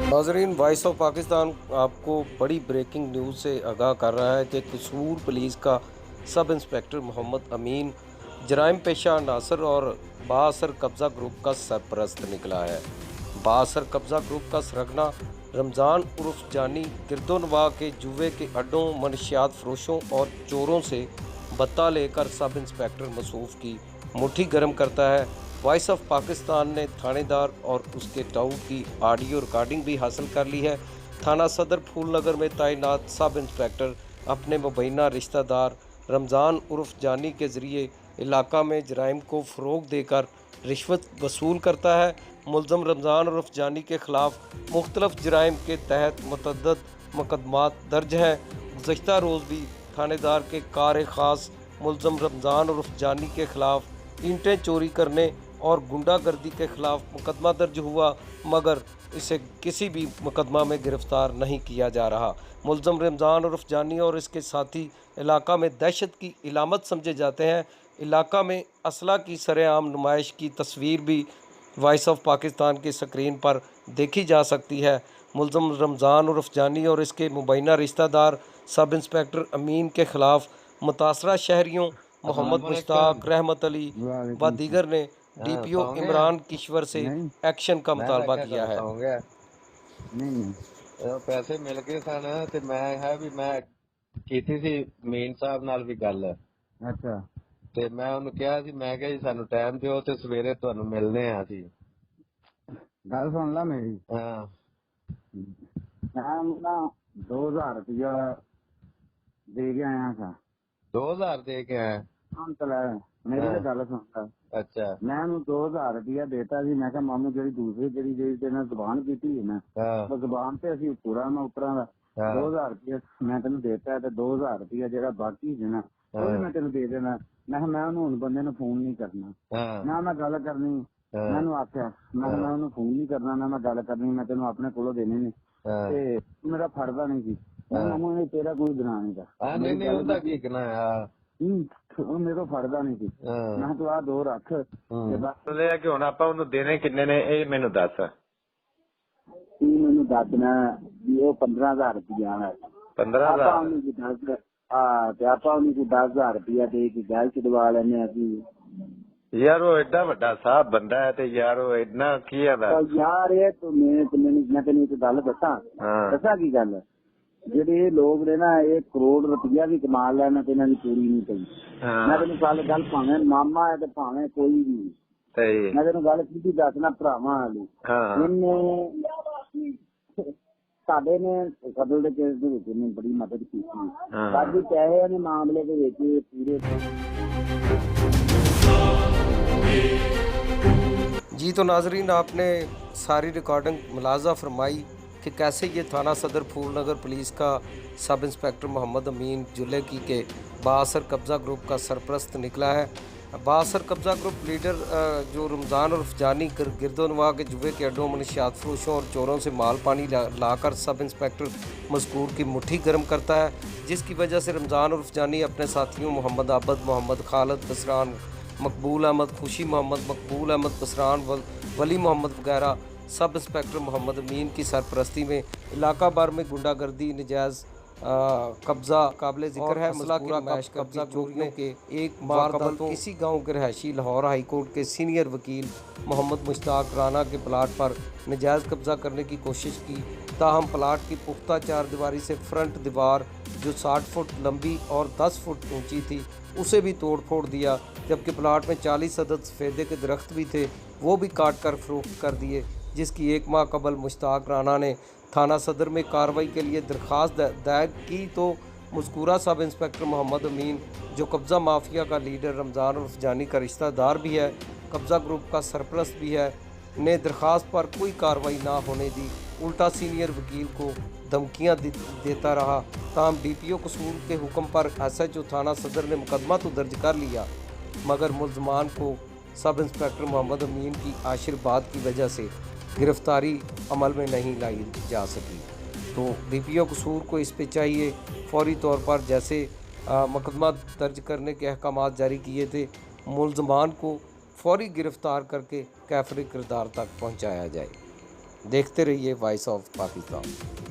नाजरीन, voice of Pakistan आपको बड़ी ब्रेकिंग न्यूज़ से आगाह कर रहा है कि कसूर पुलिस का सब इंस्पेक्टर मोहम्मद अमीन जराइम पेशा नासर और बाअसर कब्ज़ा ग्रुप का सरपरस्त निकला है। बाअसर कब्ज़ा ग्रुप का सरगना रमज़ान उर्फ जानी गिरदोनवा के जुए के अड्डों, मनशियात फरोशों और चोरों से बत्ता लेकर सब इंस्पेक्टर मसूफ की मुट्ठी गर्म करता है। वॉइस ऑफ पाकिस्तान ने थानेदार और उसके टाऊ की ऑडियो रिकॉर्डिंग भी हासिल कर ली है। थाना सदर फूलनगर में तैनात सब इंस्पेक्टर अपने मुबैना रिश्तेदार रमज़ान उर्फ जानी के ज़रिए इलाका में जराइम को फ़रोग देकर रिश्वत वसूल करता है। मुलज़म रमज़ान उर्फ जानी के ख़िलाफ़ मुख्तलिफ जराइम के तहत मुतअद्दिद मुकदमात दर्ज हैं। गुज़श्ता रोज़ भी थानेदार के कार ख़ास मुलज़म रमज़ान उर्फ जानी के ख़िलाफ़ ईंटें चोरी करने और गुंडागर्दी के ख़िलाफ़ मुकदमा दर्ज हुआ, मगर इसे किसी भी मुकदमा में गिरफ़्तार नहीं किया जा रहा। मुलज़म रमज़ान उर्फ जानी और इसके साथी इलाका में दहशत की इलामत समझे जाते हैं। इलाका में असला की सरेआम नुमाइश की तस्वीर भी वॉइस ऑफ पाकिस्तान की स्क्रीन पर देखी जा सकती है। मुलज़म रमज़ान उर्फ जानी और इसके मुबैना रिश्तेदार सब इंस्पेक्टर अमीन के ख़िलाफ़ मुतासरा शहरियों मोहम्मद मुश्ताक, रहमत अली व वालेकुम सलाम। दीगर ने हाँ, डीपीओ सौ गए? इमरान किश्वर से नहीं एक्शन का मैं मुतालबा क्या किया करूँ, है। सौ गया? नहीं ਪੈਸੇ ਮਿਲ ਗਏ ਸਨ ਤੇ ਮੈਂ ਕੀਤੀ ਸੀ ਮੀਨ ਸਾਹਿਬ ਨਾਲ ਵੀ ਗੱਲ अच्छा ਤੇ ਮੈਂ ਉਹਨੂੰ ਕਿਹਾ ਸੀ, ਮੈਂ ਕਿਹਾ ਜੀ ਸਾਨੂੰ ਟਾਈਮ ਦਿਓ ਤੇ ਸਵੇਰੇ ਤੁਹਾਨੂੰ ਮਿਲਦੇ ਆ ਅਸੀਂ। गल सुन ला मेरी। ਹਾਂ मैं ना 2000 रुपया दे के आया था। 2000 ਦੇ ਕੇ ਆਇਆ। हम चला मेरी हाँ। तो गल सुन ला। ਅੱਛਾ। मैं 2000 रुपया देता सी। मैं मामू जी दूसरी जी तेना जुबान की है ना, ਹਾਂ तो जुबान से असी पूरा मैं उतरा दा ਹਾਂ 2000 रुपया मैं तेन देता है, 2000 रुपया जो बाकी है ना वो भी मैं तेन दे देना। मैं उन्होंने बंदे ने फोन नहीं करना, ਹਾਂ ना मैं गल करनी। ਹਾਂ मैं आख्या मैं उन्होंने फोन नहीं करना, ना मैं गल करनी, मैं तेन अपने कोलों देने ने ਹਾਂ ते मेरा फड़दा नहीं सी। मैं मामू ने तेरा कोई गुनाह नहीं था। ਹਾਂ ਨਹੀਂ ਨਹੀਂ ਉਹਦਾ ਕੀ ਕਹਿਣਾ ਆ। वो मेरे को फड़दा नहीं सी। ਹਾਂ मैं तू आ 2 रख ते बस ਲੈ ਕਿ ਹੁਣ ਆਪਾਂ ਉਹਨੂੰ ਦੇਣੇ ਕਿੰਨੇ ਨੇ ਇਹ ਮੈਨੂੰ ਦੱਸ। तू मैनू दसना भी वो 15,000 रुपया है। 15,000 ਆਪਾਂ ਉਹਨੂੰ ਕੋਈ 10,000 रुपया दे के गल छडवा लेने असी। ਯਾਰ ਉਹ ਐਡਾ ਵੱਡਾ ਸਾਹਿਬ ਬੰਦਾ ਹੈ ਤੇ ਯਾਰ ਉਹ ਇੰਨਾ ਕੀ ਆਦਾ। यार ये तो मैं तेन एक गल दसा की गल जेडे लोग ने ना 1 करोड़ रुपया भी कमा लेना ते इन्हां दी पूरी नहीं करी। मैं तेन गल भावें मामा है ते भावें कोई भी, सही मैं तेन गल सीधी दसना भरावां वाली। इन्हें साडे ने कतल के केस दे विच इन्हें बड़ी मदद की। साडी पैसे ने मामले दे विच पूरे जी तो नाजरीन, आपने सारी रिकॉर्डिंग मुलाजा फरमाई कि कैसे ये थाना सदर फूलनगर पुलिस का सब इंस्पेक्टर मोहम्मद अमीन जुल्ले की के बाअसर कब्ज़ा ग्रुप का सरपरस्त निकला है। बाअसर कब्ज़ा ग्रुप लीडर जो रमज़ान उर्फ जानी गिरदोनवा के जुए के अड्डों, मनशियात फरोशों और चोरों से माल पानी लाकर सब इंस्पेक्टर मज़कूर की मुट्ठी गर्म करता है, जिसकी वजह से रमज़ान उर्फ जानी अपने साथियों मोहम्मद आबद, मोहम्मद खालिद बसरान, मकबूल अहमद, खुशी मोहम्मद, मकबूल अहमद बसरान, वली मोहम्मद वगैरह सब इंस्पेक्टर मोहम्मद अमीन की सरपरस्ती में इलाका भर में गुंडागर्दी, नजायज़ कब्ज़ा काबिल ज़िक्र है। मसला की नुमाइश कब्ज़ा चोरियों के एक माह कबल इसी गाँव के रहायशी लाहौर हाई कोर्ट के सीनियर वकील मोहम्मद मुश्ताक राना के प्लाट पर नजायज़ कब्ज़ा करने की कोशिश की, ताहम प्लाट की पुख्ता 4 दीवारी से फ्रंट दीवार जो 60 फुट लंबी और 10 फुट ऊंची थी उसे भी तोड़ फोड़ दिया, जबकि प्लाट में 40 अदद सफ़ेदे के दरख्त भी थे, वो भी काट कर फरोख्त कर दिए, जिसकी 1 माह कबल मुश्ताक राना ने थाना सदर में कार्रवाई के लिए दरख्वास्त दायर की, तो मज़कूरा सब इंस्पेक्टर मोहम्मद अमीन जो कब्ज़ा माफिया का लीडर रमज़ान उर्फ जानी का रिश्तेदार भी है, कब्ज़ा ग्रुप का सरपरस्त भी है, ने दरख्वास्त पर कोई कार्रवाई ना होने दी, उल्टा सीनियर वकील को धमकियां देता रहा। ताहम डीपीओ कसूर के हुक्म पर एसएचओ थाना सदर ने मुकदमा तो दर्ज कर लिया, मगर मुलजमान को सब इंस्पेक्टर मोहम्मद अमीन की आशीर्वाद की वजह से गिरफ्तारी अमल में नहीं लाई जा सकी। तो डीपीओ कसूर को इस पे चाहिए फौरी तौर पर जैसे मुकदमा दर्ज करने के अहकामात जारी किए थे, मुलजमान को फौरी गिरफ़्तार करके कैफरे किरदार तक पहुँचाया जाए। देखते रहिए वॉइस ऑफ पाकिस्तान।